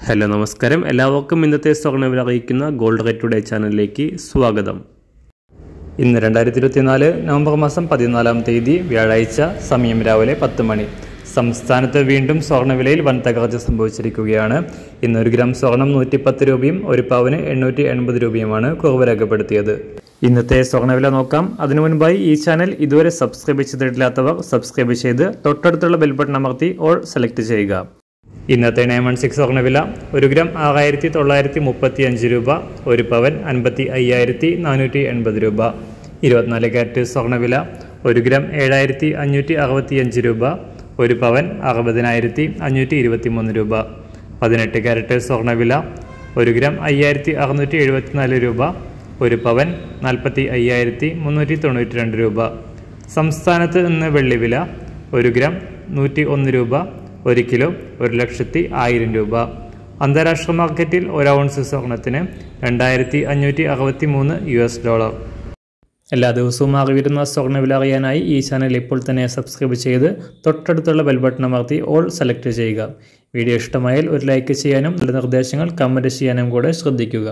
Hello നമസ്കാരം, എല്ലാവർക്കും ഇന്നത്തെ സ്വർണ്ണവില അറിയിക്കുന്ന ഗോൾഡ് റേറ്റ് ടുഡേ ചാനലിലേക്ക് സ്വാഗതം. ഇന്ന് 2024 നവംബർ മാസം 14-ാം തീയതി വ്യാഴാഴ്ച, സമയം രാവിലെ 10 മണി. സംസ്ഥാനത്ത് വീണ്ടും സ്വർണ്ണവിലയിൽ വൻ തകർച്ച സംഭവിച്ചിരിക്കുകയാണ്. ഇന്ന് 1 ഗ്രാം സ്വർണം 110 രൂപയും 1 പവന് 880 രൂപയുമാണ് കുറവ് രേഖപ്പെടുത്തിയത്. ഇന്നത്തെ സ്വർണ്ണവില നോക്കാം. അതിനു മുൻപായി ഈ ചാനൽ ഇതുവരെ സബ്സ്ക്രൈബ് ചെയ്തിട്ടില്ലാത്തവർ സബ്സ്ക്രൈബ് ചെയ്ത് തൊട്ടടുത്തുള്ള ബെൽ ബട്ടൺ അമർത്തി ഓൾ സെലക്ട് ചെയ്യുക. ഇന്നത്തെ 916 സ്വർണ്ണവില 1 ഗ്രാം 6935 രൂപ, 1 പവൻ 55,480 രൂപ. 24 കാരറ്റ് സ്വർണ്ണവില 1 ഗ്രാം 7565 രൂപ, 1 പവൻ 60,523 രൂപ. 18 കാരറ്റ് സ്വർണ്ണവില 1 ഗ്രാം 5674 രൂപ, 1 പവൻ 45,392 രൂപ. സംസ്ഥാനത്ത് ഇന്ന് വെള്ളിവില 1 ഗ്രാം 101 രൂപ, 1 കിലോ 1,10,000 രൂപ. അന്താരാഷ്ട്ര മാർക്കറ്റിൽ 1 ഔൺസ് സ്വർണത്തിന് $2,563. എല്ലാ ദിവസവും അറിവിരുന്ന സ്വർണ്ണവില അറിയാനായി ഈ ചാനൽ ഇപ്പോൾ തന്നെ സബ്സ്ക്രൈബ് ചെയ്ത് തൊട്ടടുത്തുള്ള ബെൽ ബട്ടൺ അമർത്തി ഓൾ സെലക്ട് ചെയ്യുക. വീഡിയോ ഇഷ്ടമായാൽ ഒരു ലൈക്ക് ചെയ്യാനും നല്ല നിർദ്ദേശങ്ങൾ കമൻറ്റ് ചെയ്യാനും കൂടെ ശ്രദ്ധിക്കുക.